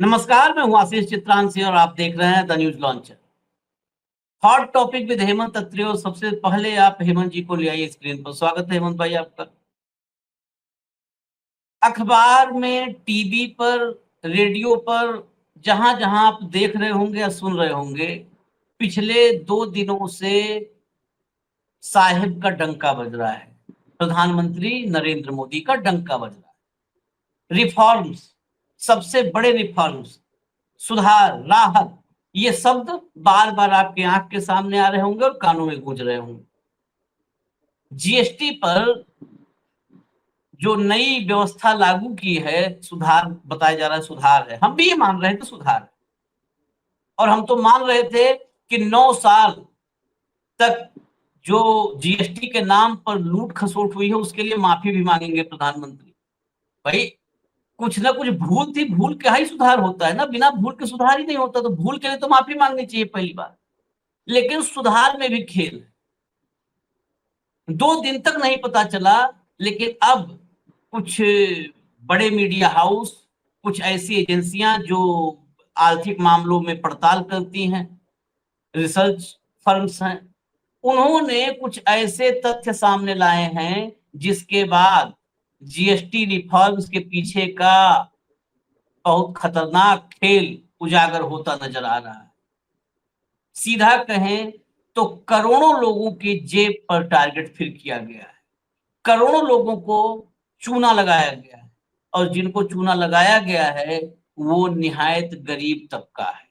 नमस्कार, मैं हूं आशीष चित्रांशी और आप देख रहे हैं the news launcher. Hot topic with Hemant Atre. और सबसे पहले आप हेमंत जी को ले आइए स्क्रीन पर। स्वागत है हेमंत भाई आपका। अखबार में, टीवी पर, रेडियो पर, जहां जहां आप देख रहे होंगे या सुन रहे होंगे, पिछले 2 दिनों से साहिब का डंका बज रहा है। प्रधानमंत्री नरेंद्र मोदी का डंका बज रहा है। रिफॉर्म्स, सबसे बड़े रिफॉर्म्स, सुधार, राहत, ये शब्द बार बार आपके आंख के सामने आ रहे होंगे और कानों में गूंज रहे होंगे। जीएसटी पर जो नई व्यवस्था लागू की है, सुधार बताया जा रहा है, सुधार है। हम भी ये मान रहे थे सुधार है, और हम तो मान रहे थे कि 9 साल तक जो जीएसटी के नाम पर लूट खसोट हुई है उसके लिए माफी भी मांगेंगे प्रधानमंत्री। भाई, कुछ ना कुछ भूल थी, भूल का ही सुधार होता है ना, बिना भूल के सुधार ही नहीं होता। तो भूल के लिए तो माफी मांगनी चाहिए पहली बार। लेकिन सुधार में भी खेल, 2 दिन तक नहीं पता चला। लेकिन अब कुछ बड़े मीडिया हाउस, कुछ ऐसी एजेंसियां जो आर्थिक मामलों में पड़ताल करती हैं, रिसर्च फर्म्स हैं, उन्होंने कुछ ऐसे तथ्य सामने लाए हैं जिसके बाद जीएसटी रिफॉर्म्स के पीछे का बहुत खतरनाक खेल उजागर होता नजर आ रहा है। सीधा कहें तो करोड़ों लोगों की जेब पर टारगेट फिर किया गया है। करोड़ों लोगों को चूना लगाया गया है, और जिनको चूना लगाया गया है वो निहायत गरीब तबका है,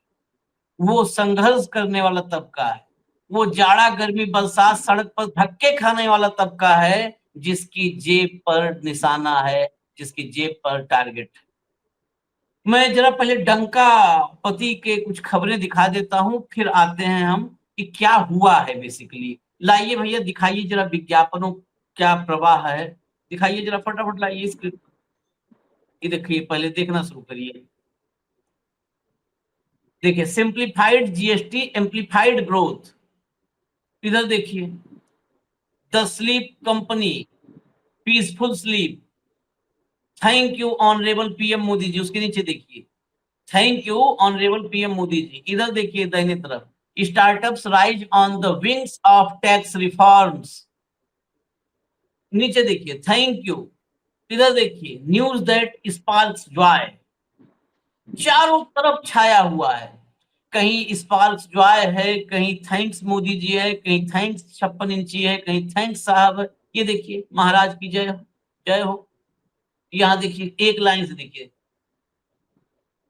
वो संघर्ष करने वाला तबका है, वो जाड़ा गर्मी बरसात सड़क पर धक्के खाने वाला तबका है, जिसकी जेब पर निशाना है, जिसकी जेब पर टारगेट है। मैं जरा पहले डंका पति के कुछ खबरें दिखा देता हूं, फिर आते हैं हम कि क्या हुआ है बेसिकली। लाइए भैया, दिखाइए जरा विज्ञापनों क्या प्रवाह है। दिखाइए जरा, फटाफट लाइए स्क्रीन। ये देखिए, पहले देखना शुरू करिए। देखिए, सिंप्लीफाइड जीएसटी एम्प्लीफाइड ग्रोथ। इधर देखिए, the sleep company, peaceful sleep, thank you honourable PM Modi ji. उसके नीचे देखिए, thank you honourable PM Modi ji. इधर देखिए दाहिने तरफ, startups rise on the wings of tax reforms. नीचे देखिए, थैंक यू। इधर देखिए, न्यूज दैट स्पार्क्स जॉय। चारों तरफ छाया हुआ है। कहीं स्पार्क्स जॉय है, कहीं थैंक्स मोदी जी है, कहीं थैंक्स 56 इंची है, कहीं थैंक्स साहब है। ये देखिए, महाराज की जय हो, जय हो। यहाँ देखिए, एक लाइन से देखिए,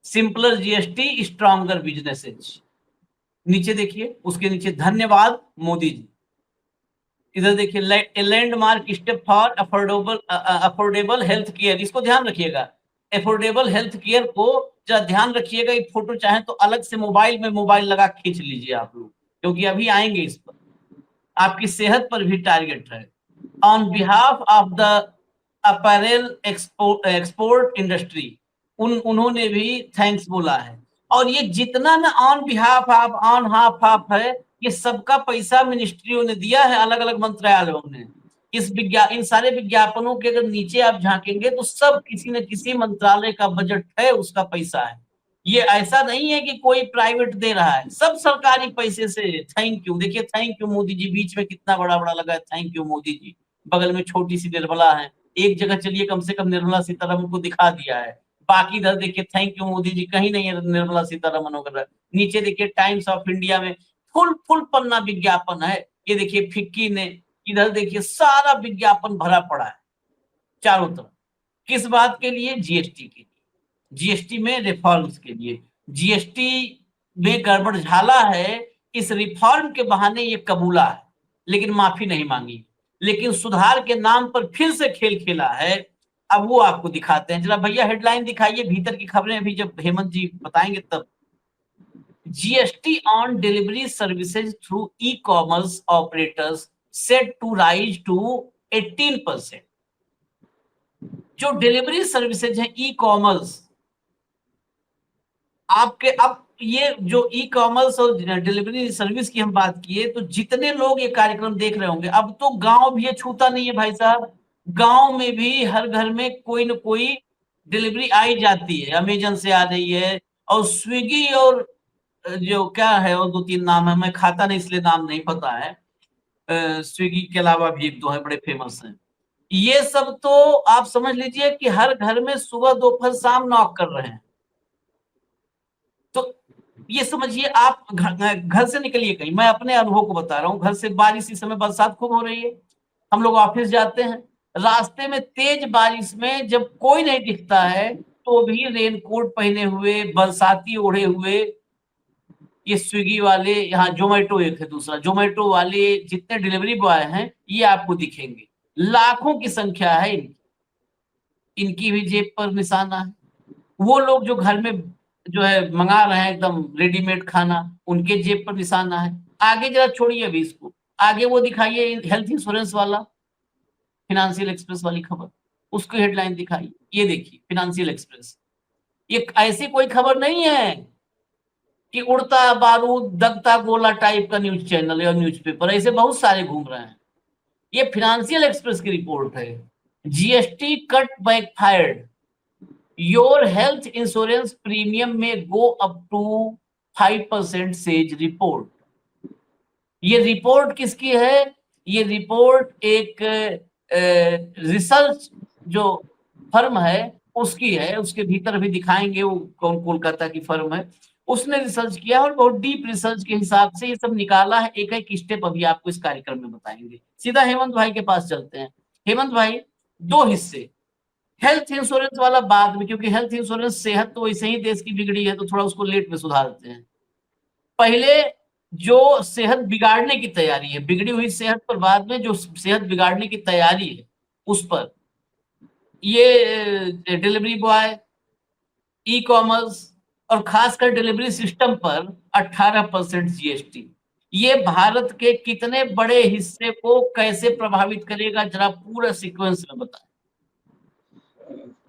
सिंपलर जीएसटी स्ट्रॉन्गर बिजनेसेस। नीचे देखिए, उसके नीचे धन्यवाद मोदी जी। इधर देखिए, landmark step for affordable health care. इसको ध्यान रखिएगा, अफोर्डेबल हेल्थ केयर को जरा ध्यान रखिएगा। ये फोटो चाहे तो अलग से मोबाइल में मोबाइल लगा खींच लीजिए आप लोग, क्योंकि अभी आएंगे इस पर। आपकी सेहत पर भी टारगेट है। On behalf of the apparel export industry, उन्होंने भी थैंक्स बोला है। और ये जितना ना on behalf of, on half of है, ये सबका पैसा मिनिस्ट्रियों ने दिया है, अलग अलग मंत्रालयों ने। इन सारे विज्ञापनों के अगर नीचे आप झांकेंगे तो सब किसी न किसी मंत्रालय का बजट है, उसका पैसा है। ये ऐसा नहीं है कि कोई प्राइवेट दे रहा है, सब सरकारी पैसे से। थैंक यू, देखिए, थैंक यू मोदी जी बीच में कितना बड़ा बड़ा लगा है, थैंक यू मोदी जी। बगल में छोटी सी निर्मला है। एक जगह चलिए, कम से कम निर्मला सीतारमन को दिखा दिया है। बाकी इधर देखिए, थैंक यू मोदी जी कहीं नहीं है निर्मला सीतारमन वगैरह। नीचे देखिए, टाइम्स ऑफ इंडिया में फुल फुल पन्ना विज्ञापन है। ये देखिए, फिक्की ने, इधर देखिए, सारा विज्ञापन भरा पड़ा है चारों तरफ। किस बात के लिए? जीएसटी के लिए, जीएसटी में रिफॉर्म्स के लिए। जीएसटी में गड़बड़ झाला है, इस रिफॉर्म के बहाने ये कबूला है, लेकिन माफी नहीं मांगी। लेकिन सुधार के नाम पर फिर से खेल खेला है। अब वो आपको दिखाते हैं। जरा भैया हेडलाइन दिखाइए, भीतर की खबरें अभी जब हेमंत जी बताएंगे तब। GST on delivery services through e commerce operators set to rise to 18%। जो डिलीवरी सर्विसेज है, ई कॉमर्स, आपके अब ये जो ई कॉमर्स और डिलीवरी सर्विस की हम बात किए, तो जितने लोग ये कार्यक्रम देख रहे होंगे, अब तो गांव भी ये छूता नहीं है भाई साहब। गांव में भी हर घर में कोई न कोई डिलीवरी आई जाती है। अमेजन से आ रही है, और स्विगी और जो क्या है और 2-3 नाम है, मैं खाता नहीं इसलिए नाम नहीं पता है। स्विगी के अलावा भी 1-2 है बड़े फेमस हैं। ये सब तो आप समझ लीजिए कि हर घर में सुबह दोपहर शाम नॉक कर रहे हैं। तो ये समझिए आप घर से निकलिए कहीं, मैं अपने अनुभव को बता रहा हूँ, घर से बारिश इस समय बरसात खूब हो रही है, हम लोग ऑफिस जाते हैं, रास्ते में तेज बारिश में जब कोई नहीं दिखता है तो भी रेनकोट पहने हुए, बरसाती ओढ़े हुए ये स्विगी वाले, यहाँ जोमेटो एक है दूसरा, जोमेटो वाले जितने डिलीवरी बॉय हैं ये आपको दिखेंगे, लाखों की संख्या है इनकी भी जेब पर निशाना है। वो लोग जो घर में जो है मंगा रहे हैं एकदम रेडीमेड खाना, उनके जेब पर निशाना है। आगे जरा छोड़िए अभी इसको, आगे वो दिखाइए हेल्थ इंश्योरेंस वाला, फिनेंशियल एक्सप्रेस वाली खबर, उसकी हेडलाइन दिखाइए, ये देखिए फिनेंशियल एक्सप्रेस। ये ऐसी कोई खबर नहीं है कि उड़ता बारूद दगता गोला टाइप का न्यूज चैनल या न्यूज़पेपर, ऐसे बहुत सारे घूम रहे हैं। ये फिनेंशियल एक्सप्रेस की रिपोर्ट है। GST cut backfired, your health insurance premium may go up to 5% says report. ये रिपोर्ट किसकी है? ये रिपोर्ट एक रिसर्च जो फर्म है उसकी है, उसके भीतर भी दिखाएंगे वो कौन, कोलकाता की फर्म है, उसने रिसर्च किया और बहुत डीप रिसर्च के हिसाब से ये सब निकाला है। एक एक स्टेप अभी आपको इस कार्यक्रम में बताएंगे। सीधा हेमंत भाई के पास चलते हैं। हेमंत भाई, 2 हिस्से, हेल्थ इंश्योरेंस वाला बाद में, क्योंकि हेल्थ इंश्योरेंस, सेहत तो वैसे ही देश की बिगड़ी है तो थोड़ा उसको लेट में सुधारते हैं। पहले जो सेहत बिगाड़ने की तैयारी है, बिगड़ी हुई सेहत पर बाद में जो सेहत बिगाड़ने की तैयारी है उस पर ये डिलीवरी बॉय, ई कॉमर्स और खासकर डिलीवरी सिस्टम पर 18% जीएसटी, ये भारत के कितने बड़े हिस्से को कैसे प्रभावित करेगा, जरा पूरा सीक्वेंस में बताएं।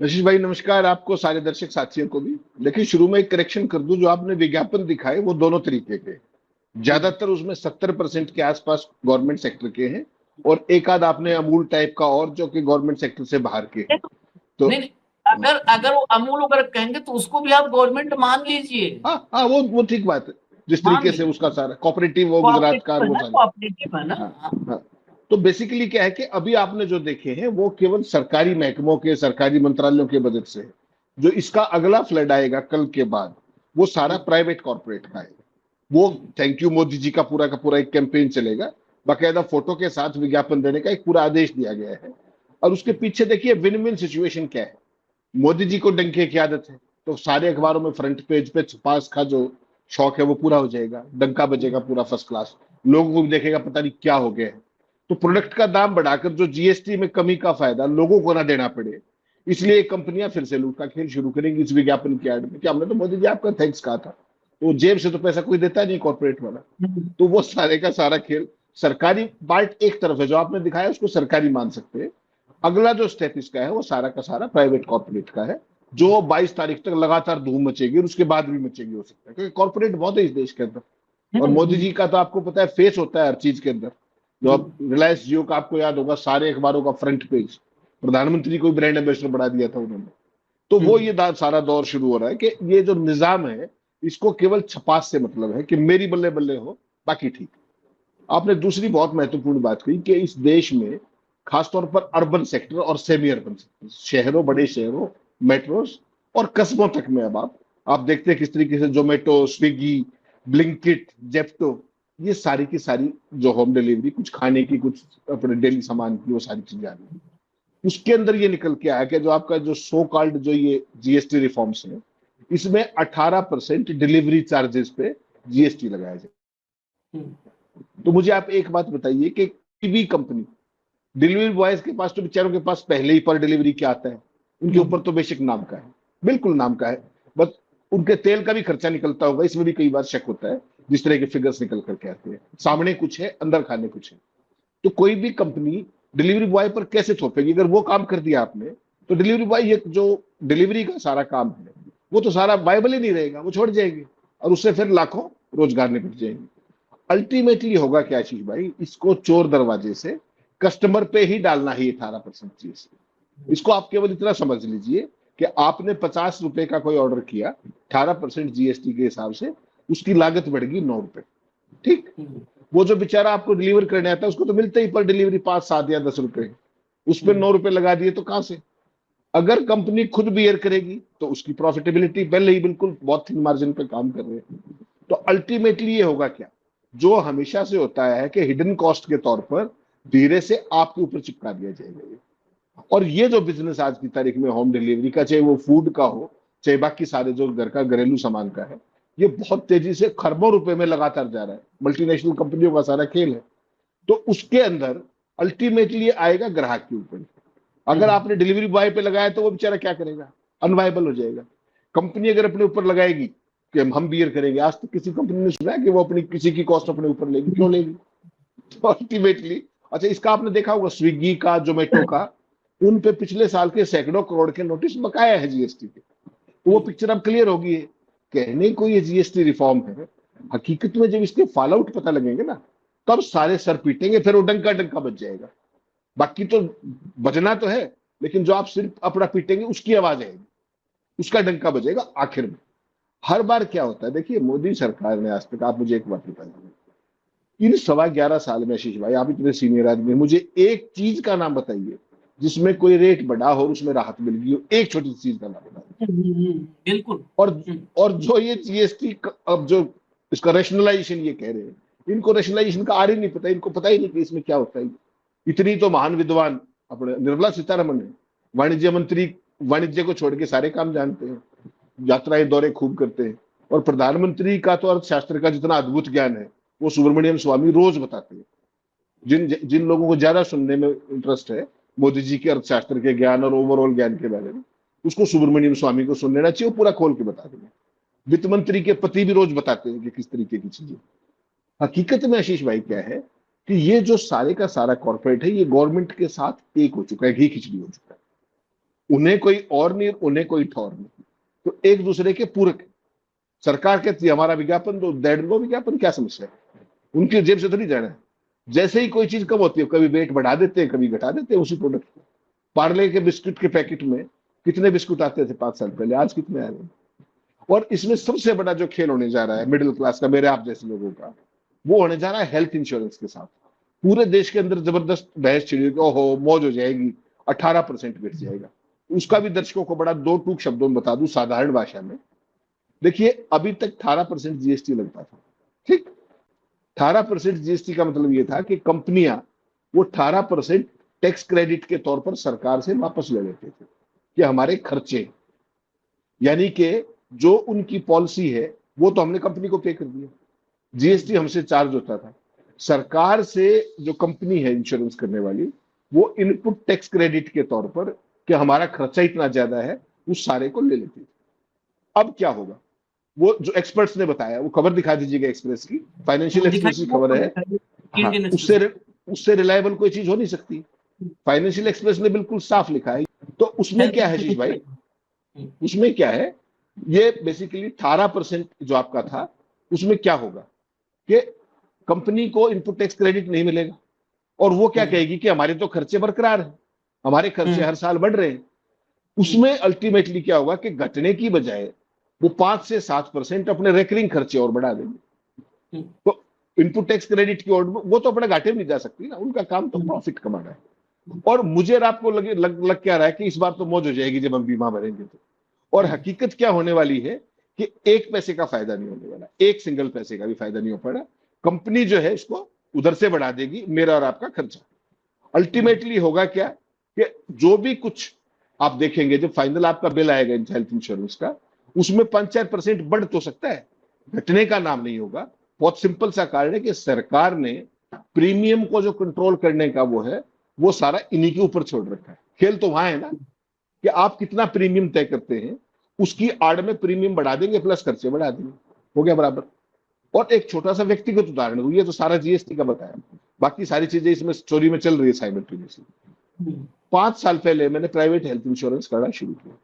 आशीष भाई नमस्कार, आपको सारे दर्शक साथियों को भी। लेकिन शुरू में एक करेक्शन कर दूं, जो आपने विज्ञापन दिखाए वो दोनों तरीके के, ज्यादातर उसमें 70% के आसपास गवर्नमेंट सेक्टर के हैं और एक आध आपने अमूल टाइप का और जो कि गवर्नमेंट सेक्टर से बाहर के हैं। तो नहीं, अगर अगर वो अमूल अगर कहेंगे तो उसको भी आप गवर्नमेंट मान लीजिए। हाँ हाँ, वो ठीक बात है, जिस मान तरीके से लीजिए, उसका सारा कोऑपरेटिव वो गुजरात का कोऑपरेटिव है वो ना, सारे। कोऑपरेटिव है ना। हाँ हाँ। हाँ। तो बेसिकली क्या है कि अभी आपने जो देखे हैं वो केवल सरकारी महकमों के, सरकारी मंत्रालयों के बजट से है। जो इसका अगला फ्लड आएगा कल के बाद, वो सारा प्राइवेट कॉर्पोरेट का है। वो थैंक यू मोदी जी का पूरा एक कैंपेन चलेगा, बाकायदा फोटो के साथ विज्ञापन देने का एक पूरा आदेश दिया गया है। और उसके पीछे देखिए विन विन सिचुएशन क्या है। मोदी जी को डंके की आदत है, तो सारे अखबारों में फ्रंट पेज पे छपास का जो शौक है वो पूरा हो जाएगा, डंका बजेगा पूरा फर्स्ट क्लास, लोगों को भी देखेगा पता नहीं क्या हो गया है। तो प्रोडक्ट का दाम बढ़ाकर जो जीएसटी में कमी का फायदा लोगों को ना देना पड़े, इसलिए कंपनियां फिर से लूट का खेल शुरू करेंगी इस विज्ञापन की एड में कि हमने तो मोदी जी आपका थैंक्स कहा था। तो जेब से तो पैसा कोई देता नहीं कॉर्पोरेट वाला, तो वो सारे का सारा खेल। सरकारी पार्ट एक तरफ है, जो आपने दिखाया उसको सरकारी मान सकते हैं। अगला जो स्टेप इसका है वो सारा का सारा प्राइवेट कॉर्पोरेट का है, जो 22 तारीख तक लगातार धूम मचेगी और उसके बाद भी मचेगी हो सकता है, क्योंकि कॉर्पोरेट बहुत है इस देश के अंदर। और मोदी जी का तो आपको पता है फेस होता है हर चीज के अंदर। जो अब रिलायंस जियो का आपको याद होगा, सारे अखबारों का फ्रंट पेज प्रधानमंत्री को ब्रांड एम्बेसडर बढ़ा दिया था उन्होंने। तो वो ये सारा दौर शुरू हो रहा है कि ये जो निजाम है इसको केवल छपास से मतलब है कि मेरी बल्ले बल्ले हो, बाकी ठीक। आपने दूसरी बहुत महत्वपूर्ण बात कही कि इस देश में खासतौर पर अर्बन सेक्टर और सेमी अर्बन सेक्टर, शहरों, बड़े शहरों, मेट्रोस और कस्बों तक में अब आप देखते हैं किस तरीके से जोमेटो, स्विगी, ब्लिंकिट, जेप्टो, ये सारी की सारी जो होम डिलीवरी, कुछ खाने की, कुछ अपने डेली सामान की, वो सारी चीजें आ रही है। उसके अंदर ये निकल के आया कि जो आपका जो सो कॉल्ड जो ये जीएसटी रिफॉर्म्स है, इसमें 18% डिलीवरी चार्जेस पे जीएसटी लगाया जाए। तो मुझे आप एक बात बताइए कि टीवी कंपनी, डिलीवरी बॉयज के पास तो बेचारों के पास पहले ही पर डिलीवरी क्या आता है, उनके ऊपर तो बेशक नाम का है, बिल्कुल नाम का है, बस उनके तेल का भी खर्चा निकलता होगा, इसमें भी कई बार शक होता है जिस तरह के फिगर्स निकल करके आते हैं, सामने कुछ है अंदर खाने कुछ है। तो कोई भी कंपनी डिलीवरी बॉय पर कैसे थोपेगी? अगर वो काम कर दिया आपने तो डिलीवरी बॉय, ये जो डिलीवरी का सारा काम है वो तो सारा वायबल ही नहीं रहेगा, वो छोड़ जाएगी और उससे फिर लाखों रोजगार निकल जाएंगे। अल्टीमेटली होगा क्या आशीष भाई, इसको चोर दरवाजे से कस्टमर पे ही डालना ही 18% जीएसटी। इसको आप केवल इतना समझ लीजिए कि आपने 50 रुपए का कोई ऑर्डर किया, 18% जीएसटी के हिसाब से उसकी लागत बढ़ गई 9 रुपए। ठीक, वो जो बेचारा आपको डिलीवर करने आता है उसको तो मिलते ही पर डिलीवरी 5, 7 या 10 रुपए, उस पर 9 रुपए लगा दिए तो कहां से? अगर कंपनी खुद बियर करेगी तो उसकी प्रॉफिटेबिलिटी पहले ही बिल्कुल बहुत थिन मार्जिन पे काम कर रहे हैं। तो अल्टीमेटली ये होगा क्या, जो हमेशा से होता है कि हिडन कॉस्ट के तौर पर धीरे से आपके ऊपर चिपका दिया जाएगा। और ये जो बिजनेस आज की तारीख में होम डिलीवरी का, चाहे वो फूड का हो, चाहे बाकी सारे जो घर का घरेलू सामान का है, ये बहुत तेजी से खरबों रुपए में लगातार जा रहा है। मल्टीनेशनल कंपनियों का सारा खेल है। तो उसके अंदर अल्टीमेटली आएगा ग्राहक के ऊपर। अगर आपने डिलीवरी बॉय पे लगाया तो वो बेचारा क्या करेगा, अनवायबल हो जाएगा। कंपनी अगर अपने ऊपर लगाएगी कि हम बियर करेंगे, आज तक किसी कंपनी ने सुना है कि वो अपनी किसी की कॉस्ट अपने ऊपर लेगी? क्यों लेगी? तो अल्टीमेटली, अच्छा इसका आपने देखा होगा स्विगी का, जोमेटो का, उन पे पिछले साल के सैकड़ों करोड़ के नोटिस बकाया है जीएसटी के। तो वो पिक्चर अब क्लियर होगी है। कहने को ये जीएसटी रिफॉर्म है, हकीकत में जब इसके फॉल आउट पता लगेंगे ना, तब सारे सर पीटेंगे, फिर वो डंका डंका बच जाएगा। बाकी तो बजना तो है, लेकिन जो आप सिर्फ अपना पीटेंगे उसकी आवाज आएगी, उसका डंका बजेगा आखिर में। हर बार क्या होता है, देखिए मोदी सरकार ने आज तक, आप मुझे एक बात बताइए, इन 11.25 साल में, आशीष भाई आप इतने सीनियर आदमी, मुझे एक चीज का नाम बताइए जिसमें कोई रेट बढ़ा हो, उसमें राहत मिल गई हो, एक छोटी सी चीज का नाम बताइए। बिल्कुल। और जो ये जीएसटी अब जो इसका रेशनलाइजेशन ये कह रहे हैं, इनको रेशनलाइजेशन का आर ही नहीं पता, इनको पता ही नहीं कि इसमें क्या होता है। इतनी तो महान विद्वान अपने निर्मला सीतारमण है, वाणिज्य मंत्री, वाणिज्य को छोड़ के सारे काम जानते हैं, यात्राएं दौरे खूब करते हैं। और प्रधानमंत्री का तो अर्थशास्त्र का जितना अद्भुत ज्ञान है वो सुब्रमण्यम स्वामी रोज बताते हैं। जिन जिन लोगों को ज्यादा सुनने में इंटरेस्ट है मोदी जी के अर्थशास्त्र के ज्ञान और ओवरऑल ज्ञान के बारे में, उसको सुब्रमण्यम स्वामी को सुन लेना चाहिए, वो पूरा खोल के बता देंगे। वित्त मंत्री के पति भी रोज बताते हैं कि किस तरीके की चीजें। हकीकत में आशीष भाई क्या है कि ये जो सारे का सारा कॉर्पोरेट है, ये गवर्नमेंट के साथ एक हो चुका है, घी खिचड़ी हो चुका है। उन्हें कोई और नहीं, उन्हें कोई ठौर नहीं, तो एक दूसरे के पूरक है। सरकार कहती है हमारा विज्ञापन दो, दैट लो विज्ञापन, क्या समस्या है? उनकी जेब से थोड़ी जाना है। जैसे ही कोई चीज कम होती है, कभी वेट बढ़ा देते हैं, कभी घटा देते हैं उसी प्रोडक्ट को। पार्ले के बिस्कुट के पैकेट में कितने बिस्कुट आते थे 5 साल पहले, आज कितने आ रहे हैं? और इसमें सबसे बड़ा जो खेल होने जा रहा है मिडिल क्लास का, मेरे आप जैसे लोगों का, वो होने जा रहा है हेल्थ इंश्योरेंस के साथ। पूरे देश के अंदर जबरदस्त बहस छिड़ी, ओहो मौज हो जाएगी, 18% गिर जाएगा। उसका भी दर्शकों को बड़ा 2 टूक शब्दों में बता दूं साधारण भाषा में। देखिए अभी तक 18% जीएसटी लगता था, ठीक। 18% जीएसटी का मतलब ये था कि कंपनियां वो 18% टैक्स क्रेडिट के तौर पर सरकार से वापस ले लेते थे कि हमारे खर्चे, यानी कि जो उनकी पॉलिसी है वो तो हमने कंपनी को पे कर दिया। जीएसटी हमसे चार्ज होता था, सरकार से जो कंपनी है इंश्योरेंस करने वाली, वो इनपुट टैक्स क्रेडिट के तौर पर कि हमारा खर्चा इतना ज्यादा है, उस सारे को ले लेती थी। अब क्या होगा, वो जो एक्सपर्ट्स ने बताया, वो खबर दिखा दीजिएगा एक्सप्रेस की, फाइनेंशियल एक्सप्रेस की खबर है। हाँ, उससे रिलायबल कोई चीज हो नहीं सकती। फाइनेंशियल एक्सप्रेस ने बिल्कुल साफ लिखा है। तो उसमें क्या है शीश भाई, उसमें क्या है, ये बेसिकली 18% जो आपका था, उसमें क्या होगा कि कंपनी को इनपुट टैक्स क्रेडिट नहीं मिलेगा, और वो क्या कहेगी कि हमारे तो खर्चे बरकरार हैं, हमारे खर्चे हर साल बढ़ रहे हैं। उसमें अल्टीमेटली क्या होगा कि घटने की बजाय वो 5 से 7% अपने रेकरिंग खर्चे और बढ़ा देंगे। तो इनपुट टैक्स क्रेडिट की ओर वो तो अपने घाटे में नहीं जा सकती ना, उनका काम तो प्रॉफिट कमाना है। और मुझे और आपको लग क्या रहा है कि इस बार तो मौज हो जाएगी जब हम बीमा भरेंगे तो। और हकीकत क्या होने वाली है कि 1 पैसे का फायदा नहीं होने वाला, 1 सिंगल पैसे का भी फायदा नहीं हो पड़ा। कंपनी जो है इसको उधर से बढ़ा देगी, मेरा और आपका खर्चा। अल्टीमेटली होगा क्या कि जो भी कुछ आप देखेंगे, जब फाइनल आपका बिल आएगा हेल्थ इंश्योरेंस का, उसमें 5-4% बढ़ तो सकता है, घटने का नाम नहीं होगा। बहुत सिंपल सा कारण है कि सरकार ने प्रीमियम को जो कंट्रोल करने का वो है, वो सारा इन्हीं के ऊपर छोड़ रखा है। खेल तो वहां है ना कि आप कितना प्रीमियम तय करते हैं, उसकी आड़ में प्रीमियम बढ़ा देंगे प्लस खर्चे बढ़ा देंगे, हो गया बराबर। और एक छोटा सा व्यक्तिगत उदाहरण, ये तो सारा जीएसटी का बताया, बाकी सारी चीजें इसमें स्टोरी में चल रही है साइमल्टेनियसली। 5 साल पहले मैंने प्राइवेट हेल्थ इंश्योरेंस करना शुरू किया।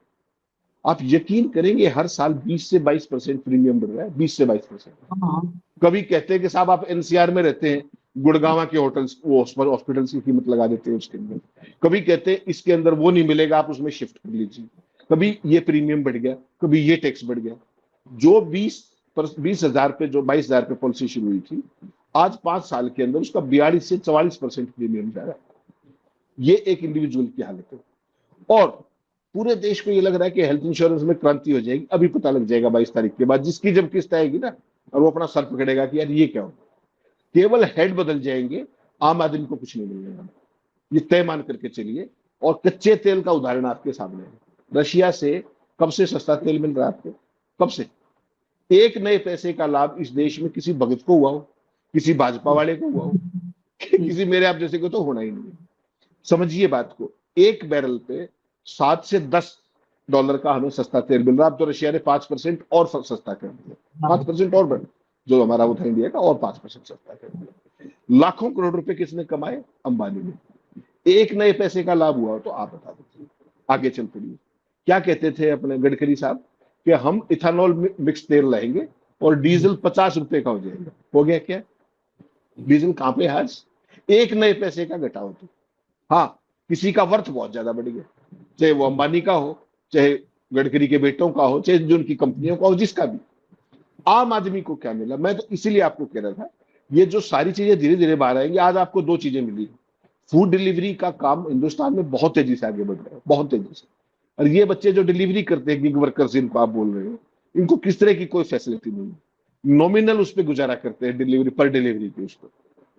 आप यकीन करेंगे हर साल 20 से 22% प्रीमियम बढ़ रहा है, 20 से 22%। कभी कहते हैं कि साहब आप एनसीआर में रहते हैं, गुड़गांव के होटल्स वो हॉस्पिटल्स की कीमत लगा देते हैं उसके अंदर। कभी कहते हैं इसके अंदर वो नहीं मिलेगा, आप उसमें शिफ्ट कर लीजिए। कभी ये प्रीमियम बढ़ गया, कभी ये टैक्स बढ़ गया। जो 20,000 पे, जो 22,000 पे पॉलिसी शुरू हुई थी, आज 5 साल के अंदर उसका 42 से 44% प्रीमियम जा रहा है। ये एक इंडिविजुअल की हालत है। और पूरे देश को ये लग रहा है कि हेल्थ इंश्योरेंस में क्रांति हो जाएगी। अभी पता लग जाएगा 22 तारीख के बाद, जिसकी जब किस्त आएगी ना, और वो अपना सर पकड़ेगा कि यार ये क्या हो। केवल हेड बदल जाएंगे, आम आदमी को कुछ नहीं मिलेगा, ये तय मान करके चलिए। और कच्चे तेल का उदाहरण आपके सामने है। रशिया से कब से सस्ता तेल मिल रहा है आपको? कब से? एक नए पैसे का लाभ इस देश में किसी भगत को हुआ हो, किसी भाजपा वाले को हुआ हो, किसी मेरे आप जैसे को तो होना ही नहीं। समझिए बात को, एक बैरल पे 7 से 10 डॉलर का हमें सस्ता तेल मिल रहा है। अब तो रशिया ने 5% और सस्ता कर दिया, 5% और बढ़, जो हमारा वो था इंडिया का, और 5% सस्ता कर दिया। लाखों करोड़ रुपए किसने कमाए? अंबानी ने। एक नए पैसे का लाभ हुआ तो आप बता दीजिए। आगे चल पड़िए। क्या कहते थे अपने गडकरी साहब कि हम इथेनॉल मिक्स तेल लाएंगे और डीजल 50 रुपए का हो जाएगा। हो गया क्या? डीजल कहां पे? आज एक नए पैसे का घटाओ तो हाँ, किसी का वर्थ बहुत ज्यादा बढ़ गया, चाहे वो अंबानी का हो, चाहे गडकरी के बेटों का हो, चाहे जो उनकी कंपनियों का हो, जिसका भी। आम आदमी को क्या मिला? मैं तो इसीलिए आपको कह रहा था, ये जो सारी चीजें धीरे धीरे बाहर आएंगी। आज आपको 2 चीजें मिली। फूड डिलीवरी का काम हिंदुस्तान में बहुत तेजी से आगे बढ़ रहा है, बहुत तेजी से। और ये बच्चे जो डिलीवरी करते हैं, गिग वर्कर्स जिनको आप बोल रहे हो, इनको किस तरह की कोई फैसिलिटी नहीं है। नॉमिनल उस पर गुजारा करते हैं, डिलीवरी पर डिलीवरी के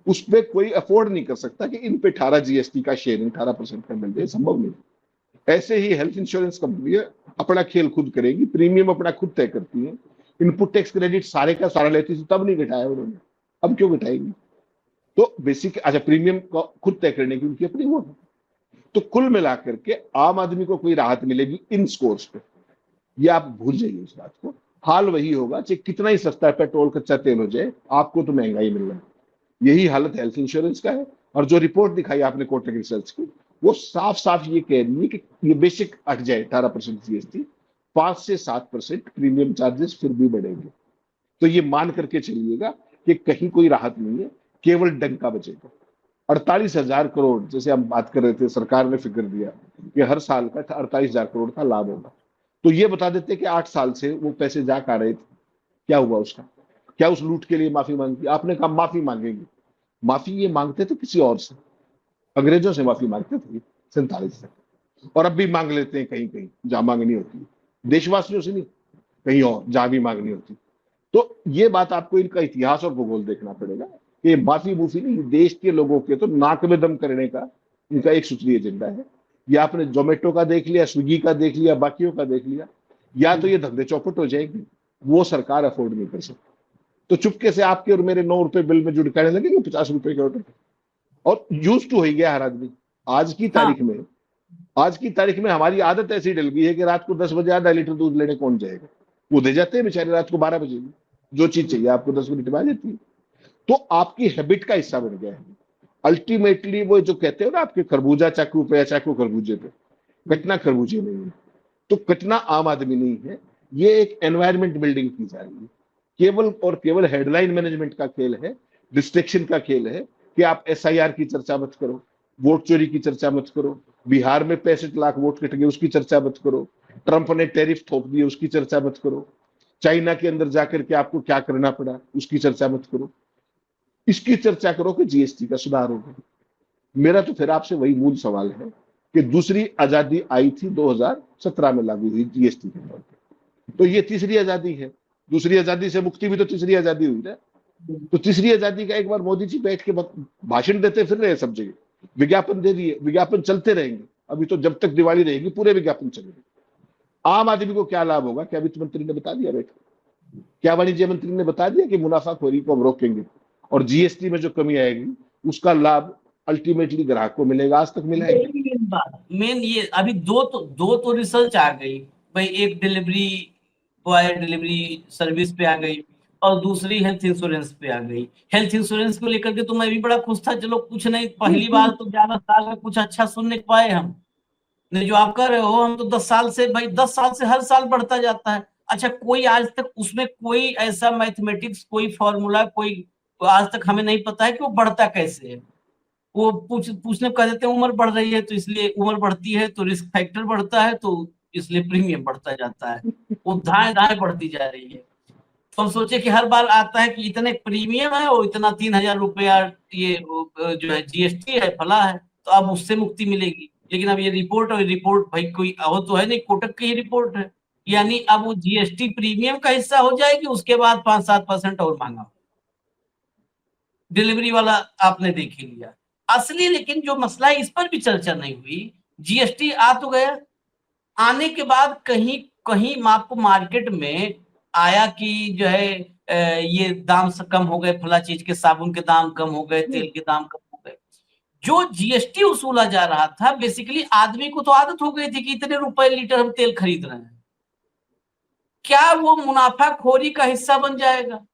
उस पर कोई अफोर्ड नहीं कर सकता कि इन पे 18 जीएसटी का शेयरिंग 18% का मिल जाए, संभव नहीं। ऐसे ही हेल्थ इंश्योरेंस कंपनियां अपना खेल खुद करेगी, प्रीमियम अपना खुद तय करती है। इनपुट टैक्स क्रेडिट सारे का सारा लेती थी, तब नहीं घटाया उन्होंने, अब क्यों घटाएगी? तो बेसिक, अच्छा, प्रीमियम को खुद तय करने की उनकी अपनी वो है। तो कुल मिलाकर के आम आदमी को कोई राहत मिलेगी इन स्कोर्स पे, ये आप भूल जाइए इस बात को। हाल वही होगा, चाहे कितना ही सस्ता पेट्रोल कच्चा तेल हो जाए, आपको तो महंगाई मिल रहा है। यही हालत हेल्थ इंश्योरेंस का है। और जो रिपोर्ट दिखाई आपने कोटक रिसर्च की, वो साफ साफ ये कह रही है कि ये बेसिक हट जाए 18% जीएसटी, 5 से 7% प्रीमियम चार्जेस फिर भी बढ़ेंगे। तो ये मान करके चलिएगा कि कहीं कोई राहत नहीं है, केवल डंका बचेगा। 48,000 करोड़ जैसे हम बात कर रहे थे, सरकार ने फिगर दिया कि हर साल का 48,000 करोड़ का लाभ होगा। तो ये बता देते कि 8 साल से वो पैसे जा आ रहे थे, क्या हुआ उसका? क्या उस लूट के लिए माफी मांगी? आपने कहा माफी मांगेंगे। माफी ये मांगते थे किसी और से, अंग्रेजों से माफी मांगते थे 47 तक, और अब भी मांग लेते हैं कहीं कहीं जहां मांगनी होती है। देशवासियों से नहीं, कहीं और जहां भी मांगनी होती। तो ये बात आपको इनका इतिहास और भूगोल देखना पड़ेगा कि माफी मूफी नहीं, देश के लोगों के तो नाक में दम करने का इनका एक सूत्रीय एजेंडा है। या आपने जोमेटो का देख लिया, स्विगी का देख लिया, बाकियों का देख लिया, या तो ये धंधे चौपट हो जाएंगे, वो सरकार अफोर्ड नहीं कर सकती। तो चुपके से आपके और मेरे 9 रुपए बिल में जुड़काने लगेंगे 50 रुपए के ऑर्डर। और यूज टू हो गया हर आदमी। आज की तारीख में, आज की तारीख में हमारी आदत ऐसी डल गई है कि रात को 10 बजे आधा लीटर दूध लेने कौन जाएगा? वो दे जाते हैं बेचारे रात को 12 बजे, जो चीज चाहिए आपको 10 मिनट में आ जाती है। तो आपकी हैबिट का हिस्सा बन गया है। अल्टीमेटली वो जो कहते हो ना, आपके खरबूजा चाकू पे या चाकू खरबूजे पे, कटना खरबूजे नहीं है, तो कटना आम आदमी नहीं है। ये एक एनवायरमेंट बिल्डिंग की जा रही है। केवल और केवल हेडलाइन मैनेजमेंट का खेल है, डिस्ट्रैक्शन का खेल है कि आप एसआईआर की चर्चा मत करो, वोट चोरी की चर्चा मत करो, बिहार में 65 लाख वोट कट गए उसकी चर्चा मत करो, ट्रंप ने टैरिफ थोप दिए उसकी चर्चा मत करो, चाइना के अंदर जाकर के आपको क्या करना पड़ा उसकी चर्चा मत करो। इसकी चर्चा करो कि जीएसटी का सुधार होगा। मेरा तो फिर आपसे वही मूल सवाल है कि दूसरी आजादी आई थी 2017 में, लागू हुई जीएसटी के तौर पर। तो ये तीसरी आजादी है। दूसरी आजादी से मुक्ति भी तो तीसरी आजादी हुई ना। तो तीसरी आजादी का एक बार मोदी जी बैठ के भाषण देते फिर रहे सब जगह, विज्ञापन दे दिए, विज्ञापन चलते रहेंगे। अभी तो जब तक दिवाली रहेगी पूरे विज्ञापन चलेंगे। आम आदमी को क्या लाभ होगा? क्या वित्त मंत्री ने बता दिया बैठ? क्या वाणिज्य मंत्री ने बता दिया कि मुनाफाखोरी को हम रोकेंगे और जीएसटी में जो कमी आएगी उसका लाभ अल्टीमेटली ग्राहक को मिलेगा? आज तक मिला है? मेन ये अभी दो तो रिसर्च आ गई भाई। एक डिलीवरी बॉय डिलीवरी सर्विस पे आ गई और दूसरी हेल्थ इंश्योरेंस पे आ गई। हेल्थ इंश्योरेंस को लेकर के तो मैं भी बड़ा खुश था, चलो कुछ नहीं, पहली बार तो 11 साल में कुछ अच्छा सुनने पाए हम। नहीं जो आप कर रहे हो, हम तो 10 साल से भाई, 10 साल से हर साल बढ़ता जाता है। अच्छा, कोई आज तक उसमें कोई ऐसा मैथमेटिक्स, कोई फॉर्मूला, कोई आज तक हमें नहीं पता है कि वो बढ़ता कैसे है। वो पूछने कह देते हैं उम्र बढ़ रही है तो इसलिए, उम्र बढ़ती है तो रिस्क फैक्टर बढ़ता है तो इसलिए प्रीमियम बढ़ता जाता है, वो दाएं दाएं बढ़ती जा रही है। तो हम सोचे कि हर बार आता है कि इतने प्रीमियम है और इतना 3,000 रुपया ये जो है जीएसटी है, फला है, तो अब उससे मुक्ति मिलेगी। लेकिन अब ये रिपोर्ट भाई कोई वो तो है नहीं, कोटक की ही रिपोर्ट है, यानी अब वो जीएसटी प्रीमियम का हिस्सा हो जाएगी, उसके बाद 5-7% और मांगा। डिलीवरी वाला आपने देख ही लिया असली। लेकिन जो मसला है, इस पर भी चर्चा नहीं हुई। जीएसटी आ तो गया, आने के बाद कहीं कहीं आपको मार्केट में आया कि जो है ये दाम से कम हो गए, फला चीज के साबुन के दाम कम हो गए, तेल के दाम कम हो गए। जो जीएसटी वसूला जा रहा था, बेसिकली आदमी को तो आदत हो गई थी कि इतने रुपए लीटर हम तेल खरीद रहे हैं, क्या वो मुनाफाखोरी का हिस्सा बन जाएगा?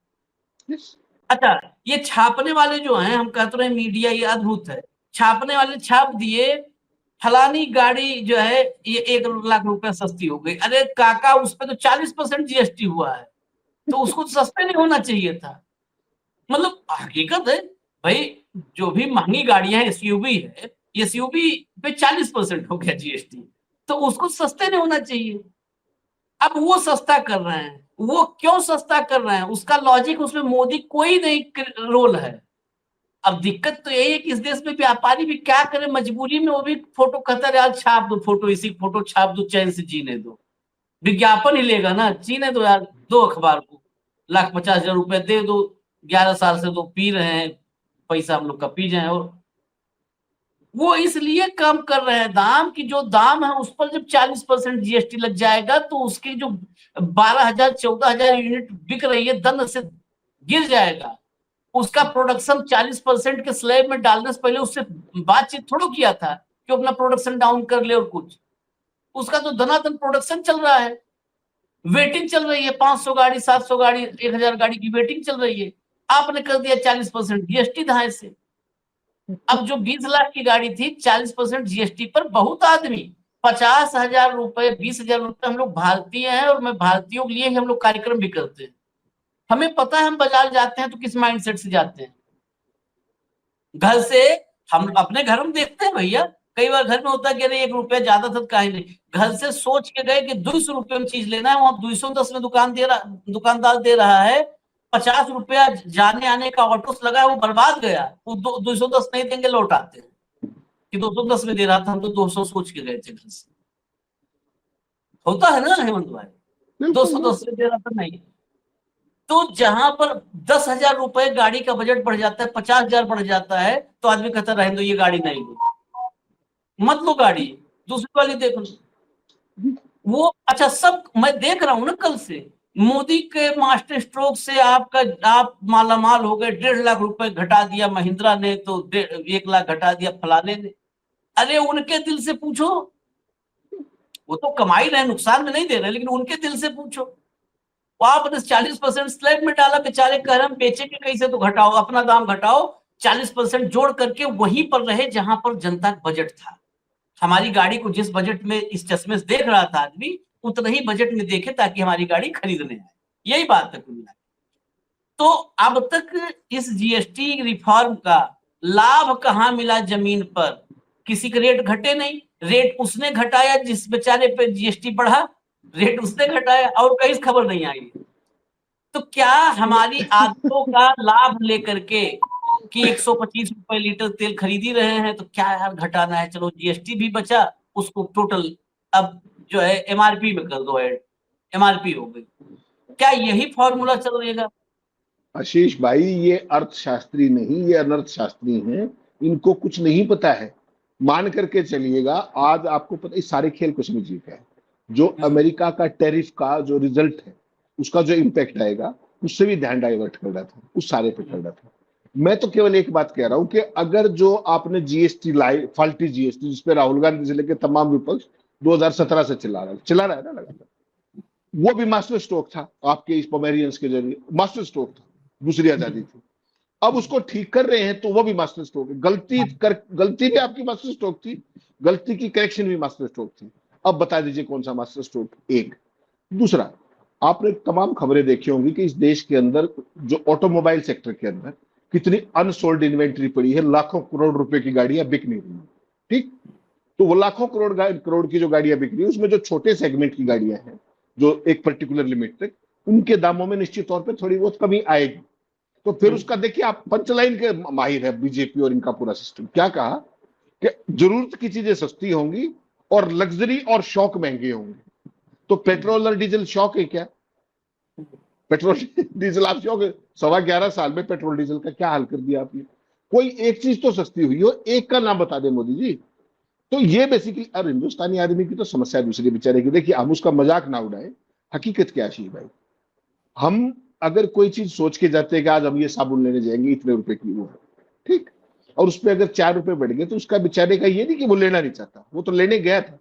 अच्छा, ये छापने वाले जो हैं, हम कहते रहे मीडिया ये अद्भुत है, छापने वाले छाप दिए फलानी गाड़ी जो है ये 1 लाख रुपए सस्ती हो गई। अरे काका, उस पर तो 40% जीएसटी हुआ है, तो उसको तो सस्ते नहीं होना चाहिए था। मतलब हकीकत है भाई, जो भी महंगी गाड़ियां हैं, एसयूवी है, एसयूवी पे 40% हो गया जीएसटी, तो उसको सस्ते नहीं होना चाहिए। अब वो सस्ता कर रहे हैं, वो क्यों सस्ता कर रहे हैं, उसका लॉजिक, उसमें मोदी कोई नहीं रोल है। अब दिक्कत तो यही है कि इस देश में व्यापारी भी क्या करे, मजबूरी में वो भी फोटो कहता है यार छाप दो फोटो, इसी फोटो छाप दो, चैन से जीने दो। विज्ञापन ही लेगा ना, जीने दो यार, दो अखबार को 1,50,000 रुपए दे दो, 11 साल से तो पी रहे हैं, पैसा हम लोग का पी जाए। और वो इसलिए कम कर रहे हैं दाम कि जो दाम है उस पर जब 40% जीएसटी लग जाएगा, तो उसकी जो 12,000 14,000 यूनिट बिक रही है, दंड से गिर जाएगा। उसका प्रोडक्शन 40% के स्लैब में डालने से पहले उससे बातचीत थोड़ा किया था कि अपना प्रोडक्शन डाउन कर ले, और कुछ उसका तो धनाधन प्रोडक्शन चल रहा है, वेटिंग चल रही है, 500 गाड़ी 700 गाड़ी 1,000 गाड़ी की वेटिंग चल रही है। आपने कर दिया 40% जीएसटी धाए से। अब जो 20 लाख की गाड़ी थी, 40% जीएसटी पर बहुत आदमी 50,000 रुपए 20,000 रुपए, हम लोग भारतीय हैं और मैं भारतीयों के लिए ही हम लोग कार्यक्रम भी करते हैं। हमें पता है हम बाजार जाते हैं तो किस माइंडसेट से जाते हैं। घर से हम अपने घर में देखते हैं भैया, कई बार घर में होता है कि अरे 1 रुपया ज्यादा था, कहीं नहीं, घर से सोच के गए कि 200 रुपये में चीज लेना है, वहां 210 में दुकानदार दे रहा है 50 रुपया, जाने आने का ऑटो लगा है, वो बर्बाद गया, वो 210 नहीं देंगे, लौट आते हैं कि 210 में दे रहा था, हम तो 200 सोच के गए थे घर से। होता है ना हेमंत भाई, 210 में दे रहा था, नहीं। तो जहां पर 10,000 रुपए गाड़ी का बजट बढ़ जाता है, 50,000 बढ़ जाता है, तो आदमी कहता है रहने दो, ये गाड़ी नहीं लो, मत लो गाड़ी, दूसरी वाली देख लो। वो अच्छा, सब मैं देख रहा हूं ना, कल से मोदी के मास्टर स्ट्रोक से आप मालामाल हो गए, 1.5 लाख रुपए घटा दिया महिंद्रा ने, तो 1 लाख घटा दिया फलाने ने। अरे उनके दिल से पूछो, वो तो कमाई रहे, नुकसान में नहीं दे रहे, लेकिन उनके दिल से पूछो। वो आपने 40% स्लैब में डाला, बेचारे कह रहे हम बेचेंगे कैसे, तो घटाओ, अपना दाम घटाओ, 40% जोड़ करके वहीं पर रहे जहां पर जनता का बजट था। हमारी गाड़ी को जिस बजट में इस चश्मे से देख रहा था आदमी, उतना ही बजट में देखे ताकि हमारी गाड़ी खरीदने आए। यही बात है कुल। तो अब तक इस जीएसटी रिफॉर्म का लाभ कहाँ मिला जमीन पर? किसी के रेट घटे नहीं, रेट उसने घटाया जिस बेचारे पे जीएसटी बढ़ा, रेट उसने घटाया, और कहीं खबर नहीं आई। तो क्या हमारी आदतों का लाभ लेकर के कि 125 रुपए लीटर तेल खरीद ही रहे हैं, तो क्या यार घटाना है, चलो जीएसटी भी बचा, उसको टोटल अब जो है एमआरपी में कर दो, ऐड एमआरपी हो गई। क्या यही फॉर्मूला चल रहेगा? आशीष भाई, ये अर्थशास्त्री नहीं, ये अनर्थशास्त्री हैं, इनको कुछ नहीं पता है। मान करके चलिएगा, आज आपको पता, इस सारे खेल को समझिएगा, जो अमेरिका का टैरिफ का जो रिजल्ट है, उसका जो इम्पैक्ट आएगा, उससे भी ध्यान डाइवर्ट कर रहा था, उस सारे पे कर रहा था। मैं तो केवल एक बात कह रहा हूं कि अगर जो आपने जीएसटी लाई, फाल्टी जीएसटी, जिसपे राहुल गांधी से लेकर तमाम विपक्ष 2017 से चला रहा है ना लगातार, वो भी मास्टर स्ट्रोक था आपके इस पोमेरियंस के जरिए, मास्टर स्ट्रोक था, दूसरी आजादी थी। अब उसको ठीक कर रहे हैं तो वो भी मास्टर स्ट्रोक है। गलती भी आपकी मास्टर स्ट्रोक थी, गलती की करेक्शन भी मास्टर स्ट्रोक थी। अब बता दीजिए कौन सा मास्टर स्ट्रोक? एक। दूसरा, आपने तमाम खबरें देखी होंगी कि इस देश के अंदर जो ऑटोमोबाइल सेक्टर के अंदर कितनी अनसोल्ड इन्वेंट्री पड़ी है, लाखों करोड़ रुपए की गाड़ियां बिक नहीं रही, ठीक। तो वो लाखों करोड़ की जो गाड़ियां बिक रही है, उसमें जो छोटे सेगमेंट की गाड़ियां हैं, जो एक पर्टिकुलर लिमिट तक, उनके दामों में निश्चित तौर पे थोड़ी बहुत कमी आएगी। तो फिर उसका देखिए, आप पंचलाइन के माहिर है बीजेपी और इनका पूरा सिस्टम, क्या कहा कि जरूरत की चीजें सस्ती होंगी और लग्जरी और शौक महंगे होंगे। तो पेट्रोल और डीजल शौक है क्या? पेट्रोल डीजल आप शौक है? 11.25 साल में पेट्रोल डीजल का क्या हाल कर दिया आपने? कोई एक चीज तो सस्ती हुई हो, एक का नाम बता दे मोदी जी। तो ये बेसिकली, और हिंदुस्तानी आदमी की तो समस्या दूसरी बेचारे की, देखिए हम उसका मजाक ना उड़ाए, हकीकत क्या चाहिए भाई। हम अगर कोई चीज सोच के जाते हैं कि आज हम ये साबुन लेने जाएंगे इतने रुपए की, वो है ठीक, और उस पर अगर 4 रुपए बढ़ गए, तो उसका बेचारे का ये नहीं कि वो लेना नहीं चाहता, वो तो लेने गया था,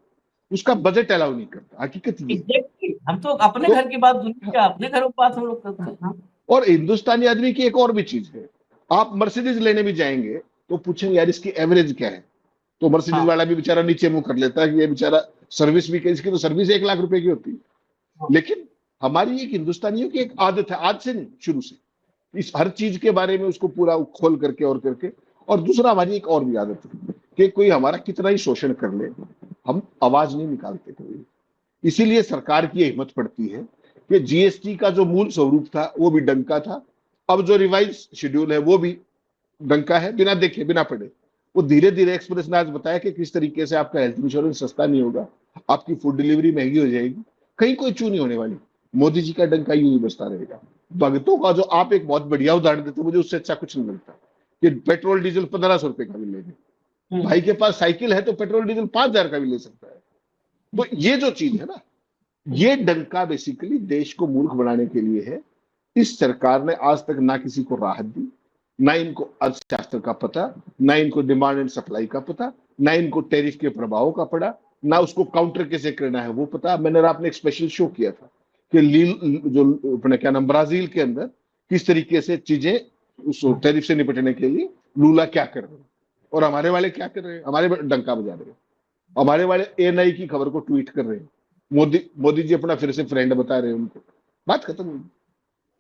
उसका बजट अलाउ नहीं करता, हकीकत ये। एग्जैक्टली, हम तो अपने तो घर की बात, दुनिया के अपने घरों की बात हम लोग करते हैं। हाँ। और हिंदुस्तानी आदमी की एक और भी चीज है, आप मर्सिडीज लेने भी जाएंगे तो पूछेंगे यार इसकी एवरेज क्या है, तो मर्सिडीज हाँ। वाला भी बेचारा नीचे मुंह कर लेता है कि ये बेचारा सर्विस भी, इसकी तो सर्विस 1 लाख रुपए की होती है। हाँ। लेकिन हमारी एक हिंदुस्तानियों की एक आदत है, आज से नहीं, शुरू से, इस हर चीज के बारे में उसको पूरा खोल करके और करके। और दूसरा, हमारी एक और भी आदत है कि कोई हमारा कितना ही शोषण कर ले, हम आवाज नहीं निकालते कोई। इसीलिए सरकार की हिम्मत पड़ती है कि जीएसटी का जो मूल स्वरूप था वो भी डंका था, अब जो रिवाइज शेड्यूल है वो भी डंका है, बिना देखे बिना पढ़े। वो धीरे धीरे, एक्सप्रेस ने आज बताया कि किस तरीके से आपका हेल्थ इंश्योरेंस सस्ता नहीं होगा, आपकी फूड डिलीवरी महंगी हो जाएगी, कहीं कोई चू नहीं होने वाली। मोदी जी का डंका यूं ही बजता रहेगा। भगतों का जो आप एक बहुत बढ़िया उदाहरण देते, मुझे उससे अच्छा कुछ नहीं लगता कि पेट्रोल डीजल 1500 रुपए का भी लेंगे, भाई के पास साइकिल है तो पेट्रोल डीजल 5,000 का भी ले सकता है। तो ये जो चीज है ना, ये डंका बेसिकली देश को मूर्ख बनाने के लिए है। इस सरकार ने आज तक ना किसी को राहत दी, ना इनको अर्थशास्त्र का पता, ना इनको डिमांड एंड सप्लाई का पता, ना इनको टैरिफ के प्रभावों का पड़ा, ना उसको काउंटर कैसे करना है वो पता। मैंने और आपने एक स्पेशल शो किया था कि जो अपने क्या नाम, ब्राजील के अंदर किस तरीके से चीजें उस टैरिफ से निपटने के लिए लूला क्या कर रहे हैं, और हमारे वाले क्या कर रहे हैं, हमारे डंका बजा रहे हैं। हमारे वाले एएनआई की खबर को ट्वीट कर रहे हैं, मोदी जी अपना फिर से फ्रेंड बता रहे हैं उनको, बात खत्म होगी।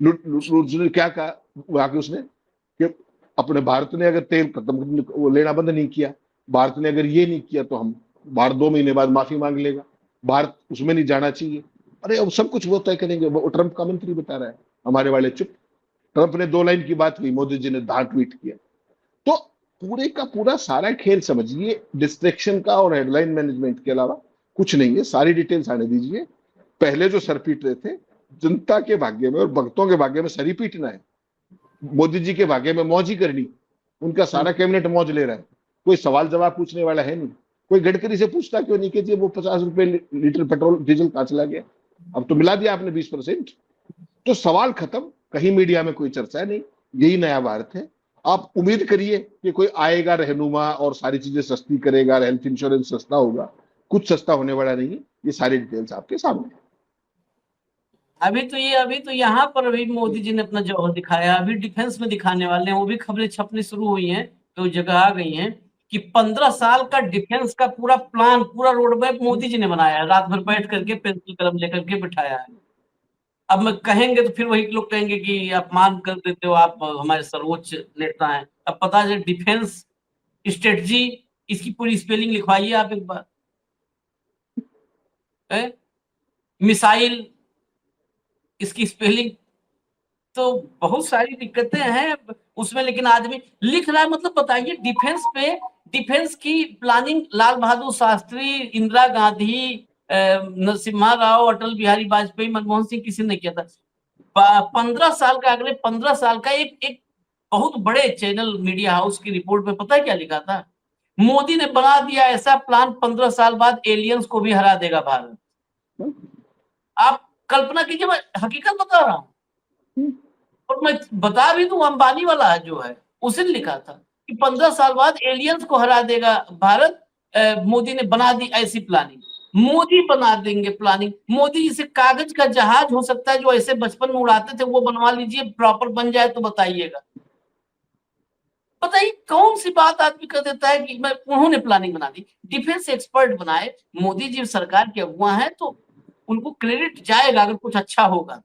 उसने क्या कहा वहां के, उसने कि अपने भारत ने अगर तेल खत्म वो लेना बंद नहीं किया, भारत ने अगर ये नहीं किया तो हम, भारत 2 महीने बाद माफी मांग लेगा, भारत उसमें नहीं जाना चाहिए। अरे अब सब कुछ वो तय करेंगे, वो ट्रंप का मंत्री बता रहा है, हमारे वाले चुप। ट्रंप ने 2 लाइन की बात की, मोदी जी ने धार ट्वीट किया। तो पूरे का पूरा सारा खेल समझिए, डिस्ट्रैक्शन का और हेडलाइन मैनेजमेंट के अलावा कुछ नहीं है। सारी डिटेल्स आने दीजिए। पहले जो सर पीट रहे थे, जनता के भाग्य में और भक्तों के भाग्य में सर ही पीटना है, मोदी जी के भाग्य में मौज ही करनी। उनका सारा कैबिनेट मौज ले रहा है, कोई सवाल जवाब पूछने वाला है नहीं। कोई गडकरी से पूछता क्यों नहीं कि जी वो 50 रुपए लीटर पेट्रोल डीजल कहां चला गया, अब तो मिला दिया आपने 20%। तो सवाल खत्म, कहीं मीडिया में कोई चर्चा नहीं। यही नया भारत है। आप उम्मीद करिए कि कोई आएगा रहनुमा और सारी चीजें सस्ती करेगा, हेल्थ इंश्योरेंस सस्ता होगा, कुछ सस्ता होने वाला नहीं है। ये सारी डिटेल्स आपके सामने। अभी तो यहाँ पर अभी मोदी जी ने अपना जौहर दिखाया, अभी डिफेंस में दिखाने वाले हैं, वो भी खबरें छपनी शुरू हुई हैं, तो जगह आ गई हैं कि 15 साल का डिफेंस का पूरा प्लान, पूरा रोड मैप मोदी जी ने बनाया है, रात भर बैठ करके पेंसिल कलम लेकर के बिठाया है। अब मैं कहेंगे तो फिर वही लोग कहेंगे कि अपमान कर देते हो आप, हमारे सर्वोच्च नेता हैं। अब पता है डिफेंस स्ट्रेटजी, इसकी पूरी स्पेलिंग लिखवाइए आप एक बार। मिसाइल, इसकी स्पेलिंग, तो बहुत सारी दिक्कतें हैं उसमें, लेकिन आदमी लिख रहा है। मतलब बताइए, डिफेंस पे, डिफेंस की प्लानिंग लाल बहादुर शास्त्री, इंदिरा गांधी, नरसिम्हा राव, अटल बिहारी वाजपेयी, मनमोहन सिंह, किसी ने किया था। 15 साल का, अगले 15 साल का एक एक बहुत बड़े चैनल मीडिया हाउस की रिपोर्ट में पता है क्या लिखा था? मोदी ने बना दिया ऐसा प्लान, 15 साल बाद एलियंस को भी हरा देगा भारत। आप कल्पना कीजिए, मैं हकीकत बता रहा हूं। और मैं बता भी दूं, अंबानी वाला जो है उसने लिखा था कि 15 साल बाद एलियंस को हरा देगा भारत। मोदी ने बना दी ऐसी प्लानिंग। मोदी बना देंगे प्लानिंग। मोदी जिसे कागज का जहाज हो सकता है जो ऐसे बचपन में उड़ाते थे, वो बनवा लीजिए, प्रॉपर बन जाए तो बताइएगा। बताइए कौन सी बात आदमी कर देता है कि मैं, उन्होंने प्लानिंग बना दी, डिफेंस एक्सपर्ट बनाए। मोदी जी सरकार के अगुआ हैं तो उनको क्रेडिट जाएगा अगर कुछ अच्छा होगा।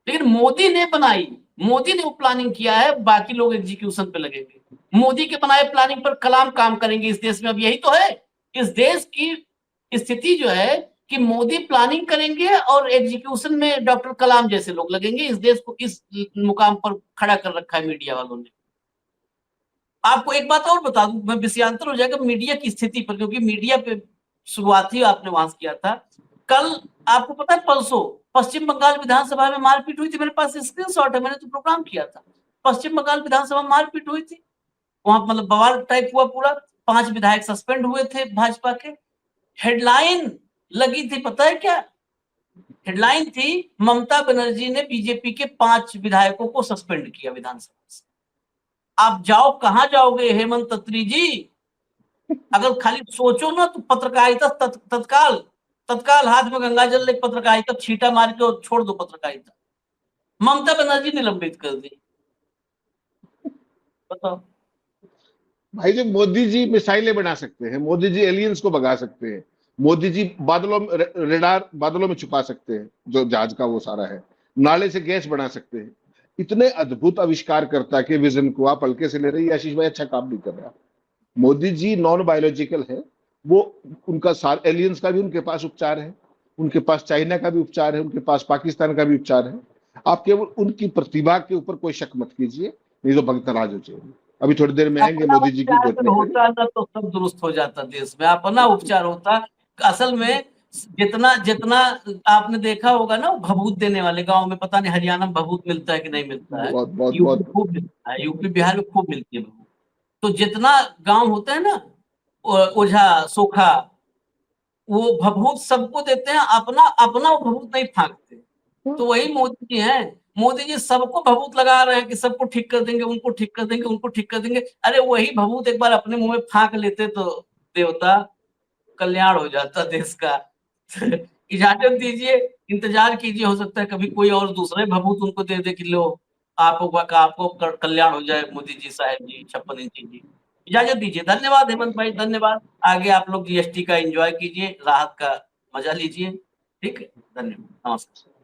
लेकिन मोदी ने बनाई, मोदी ने वो प्लानिंग किया है, बाकी लोग एग्जीक्यूशन पे लगेंगे। मोदी के बनाए प्लानिंग पर कलाम काम करेंगे इस देश में। अब यही तो है, इस देश की स्थिति जो है कि मोदी प्लानिंग करेंगे और एग्जीक्यूशन में डॉक्टर कलाम जैसे लोग लगेंगे। इस देश को इस मुकाम पर खड़ा कर रखा है मीडिया वालों ने। आपको एक बात और बता दूं, मैं विषयांतर हो जाएगा मीडिया की स्थिति पर, क्योंकि मीडिया पे शुरुआत ही आपने वहां से किया था। कल आपको पता है परसों पश्चिम बंगाल विधानसभा में मारपीट हुई थी, मेरे पास स्क्रीनशॉट है, मैंने तो प्रोग्राम किया था। पश्चिम बंगाल विधानसभा में मारपीट हुई थी, वहां मतलब बवाल टाइप हुआ पूरा, 5 विधायक सस्पेंड हुए थे भाजपा के। हेडलाइन लगी थी पता है क्या? हेडलाइन थी ममता बनर्जी ने बीजेपी के 5 विधायकों को सस्पेंड किया विधानसभा से। आप जाओ, कहां जाओगे हेमंत तत्री जी? अगर खाली सोचो ना तो पत्रकारिता तत्काल तत्काल हाथ में गंगा जल लेके पत्रकारिता छींटा मार के और छोड़ दो पत्रकारिता। ममता बनर्जी निलंबित कर दी, बताओ। भाई जो मोदी जी मिसाइलें बना सकते हैं, मोदी जी एलियंस को भगा सकते हैं, मोदी जी बादलों में रेडार बादलों में छुपा सकते हैं, जो जहाज का वो सारा है, नाले से गैस बना सकते हैं, इतने अद्भुत आविष्कारकर्ता के विजन को आप हल्के से ले रही है। आशीष भाई अच्छा काम नहीं कर रहा। मोदी जी नॉन बायोलॉजिकल है, वो उनका सार एलियंस का भी उनके पास उपचार है, उनके पास चाइना का भी उपचार है, उनके पास पाकिस्तान का भी उपचार है। आप केवल उनकी प्रतिभा के ऊपर कोई शक मत कीजिए, नहीं तो भक्त नाराज हो जाएंगे। अभी थोड़ी देर में आएंगे अपना मोदी जी की उपचार अगर घोषणा करें। होता ना तो सब दुरुस्त हो जाता देश में, अपना उपचार होता। असल में जितना जितना आपने देखा होगा ना, भभूत देने वाले गांव में, पता नहीं हरियाणा में भभूत मिलता है कि नहीं मिलता है, बहुत बहुत यूपी बहुत खूब मिलता है, यूपी बिहार में खूब मिलती है भभूत। तो जितना गांव होता है ना ओझा सोखा, वो भभूत सबको देते हैं, अपना अपना वो भभूत नहीं फांकते। तो वही मोदी जी हैं, मोदी जी सबको भभूत लगा रहे हैं कि सबको ठीक कर देंगे, उनको ठीक कर देंगे, उनको ठीक कर देंगे। अरे वही भभूत एक बार अपने मुंह में फांक लेते तो देवता कल्याण हो जाता देश का। इजाजत दीजिए, इंतजार कीजिए, हो सकता है कभी कोई और दूसरे भभूत उनको दे दे कि लो आपको कल्याण हो जाए मोदी जी साहब जी, 56 इंची जी। इजाजत दीजिए, धन्यवाद हेमंत भाई, धन्यवाद। आगे आप लोग जीएसटी का एंजॉय कीजिए, राहत का मजा लीजिए। ठीक है, धन्यवाद, नमस्कार।